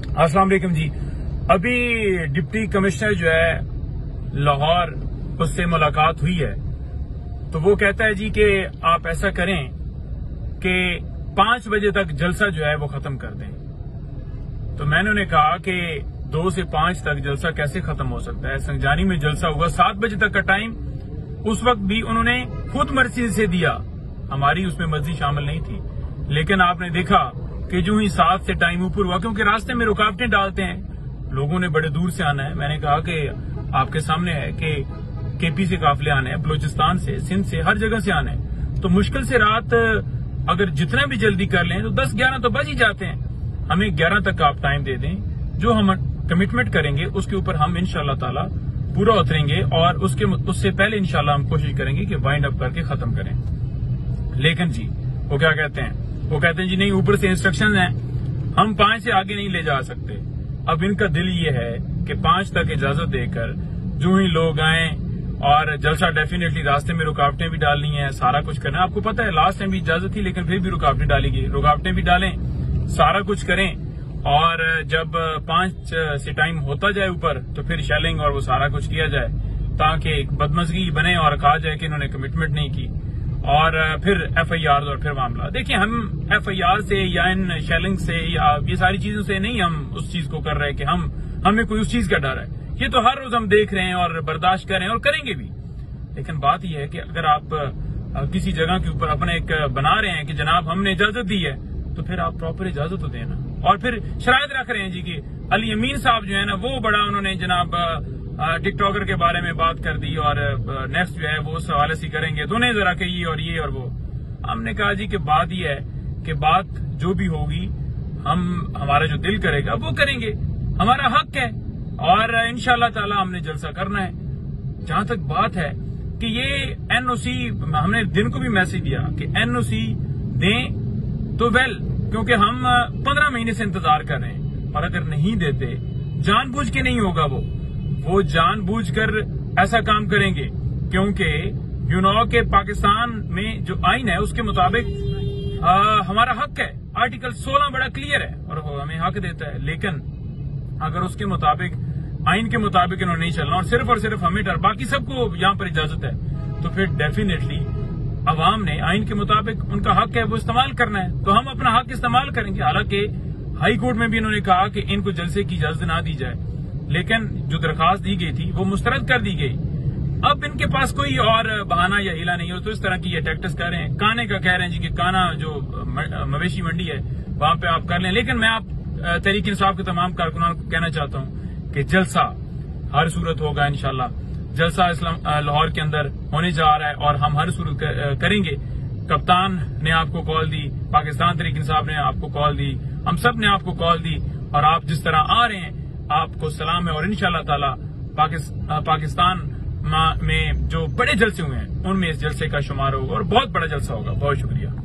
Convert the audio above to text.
अस्सलाम वालेकुम जी। अभी डिप्टी कमिश्नर जो है लाहौर, उससे मुलाकात हुई है, तो वो कहता है जी कि आप ऐसा करें कि 5 बजे तक जलसा जो है वो खत्म कर दें। तो मैंने उन्हें कहा कि 2 से 5 तक जलसा कैसे खत्म हो सकता है? संजानी में जलसा हुआ 7 बजे तक का टाइम, उस वक्त भी उन्होंने खुद मर्जी से दिया, हमारी उसमें मर्जी शामिल नहीं थी। लेकिन आपने देखा कि जो ही 7 से टाइम ऊपर हुआ, क्योंकि रास्ते में रुकावटें डालते हैं, लोगों ने बड़े दूर से आना है। मैंने कहा कि आपके सामने है कि केपी से काफिले आने हैं, बलूचिस्तान से, सिंध से, हर जगह से आने हैं। तो मुश्किल से रात अगर जितना भी जल्दी कर लें तो 10-11 तो बज ही जाते हैं। हमें 11 तक आप टाइम दे दें, जो हम कमिटमेंट करेंगे उसके ऊपर हम इंशाल्लाह ताला पूरा उतरेंगे और उससे पहले इंशाल्लाह हम कोशिश करेंगे कि वाइंड अप करके खत्म करें। लेकिन जी वो क्या कहते हैं? वो कहते हैं जी नहीं, ऊपर से इंस्ट्रक्शन है, हम 5 से आगे नहीं ले जा सकते। अब इनका दिल ये है कि 5 तक इजाजत देकर जो ही लोग आए, और जलसा डेफिनेटली रास्ते में रुकावटें भी डालनी है, सारा कुछ करना है। आपको पता है लास्ट टाइम भी इजाजत थी लेकिन फिर भी रुकावटें डाली गई। रुकावटें भी डालें, सारा कुछ करें, और जब 5 से टाइम होता जाए ऊपर तो फिर शेलिंग और वो सारा कुछ किया जाए, ताकि एक बदमजगी बने और कहा जाए कि इन्होंने कमिटमेंट नहीं की, और फिर FIR और फिर मामला। देखिए, हम FIR से या इन शेलिंग से या ये सारी चीजों से नहीं हम उस चीज को कर रहे कि हमें कोई उस चीज का डर है। ये तो हर रोज हम देख रहे हैं और बर्दाश्त कर रहे हैं और करेंगे भी। लेकिन बात यह है कि अगर आप किसी जगह के ऊपर अपने एक बना रहे हैं कि जनाब हमने इजाजत दी है, तो फिर आप प्रॉपर इजाजत तो देना। और फिर शरायत रख रहे हैं जी कि अली अमीन साहब जो है ना, वो बड़ा उन्होंने जनाब टिकटॉकर के बारे में बात कर दी, और नेक्स्ट जो है वो उस हवाले से करेंगे, दोनों जरा के ये और वो। हमने कहा जी कि बात ये है कि बात जो भी होगी हमारा जो दिल करेगा वो करेंगे, हमारा हक है, और इंशाल्लाह ताला हमने जलसा करना है। जहां तक बात है कि ये NOC, हमने दिन को भी मैसेज दिया कि NOC दें तो वेल, क्योंकि हम 15 महीने से इंतजार कर रहे हैं, और अगर नहीं देते, जानबूझ के नहीं होगा वो जानबूझकर ऐसा काम करेंगे, क्योंकि के पाकिस्तान में जो आइन है उसके मुताबिक हमारा हक है। आर्टिकल 16 बड़ा क्लियर है और वो हमें हक देता है। लेकिन अगर उसके मुताबिक, आइन के मुताबिक इन्होंने नहीं चलना और सिर्फ हमें डर, बाकी सबको यहाँ पर इजाजत है, तो फिर डेफिनेटली अवाम ने आइन के मुताबिक उनका हक है वो इस्तेमाल करना है, तो हम अपना हक इस्तेमाल करेंगे। हालांकि हाई कोर्ट में भी इन्होंने कहा कि इनको जलसे की इजाजत ना दी जाए, लेकिन जो दरखास्त दी गई थी वो मुस्तरद कर दी गई। अब इनके पास कोई और बहाना या हिला नहीं हो, तो इस तरह की ये टैक्टिस कर रहे हैं। काने का कह रहे हैं जी कि काना जो मवेशी मंडी है वहां पे आप कर लें। लेकिन मैं आप तहरीक इंसाफ के तमाम कारकुनान को कहना चाहता हूं कि जलसा हर सूरत होगा इंशाल्लाह। जलसा लाहौर के अंदर होने जा रहा है और हम हर सूरत करेंगे। कप्तान ने आपको कॉल दी, पाकिस्तान तहरीक इंसाफ ने आपको कॉल दी, हम सब ने आपको कॉल दी, और आप जिस तरह आ रहे हैं आपको सलाम है। और इंशाल्लाह ताला पाकिस्तान में जो बड़े जलसे हुए हैं उनमें इस जलसे का शुमार होगा और बहुत बड़ा जलसा होगा। बहुत शुक्रिया।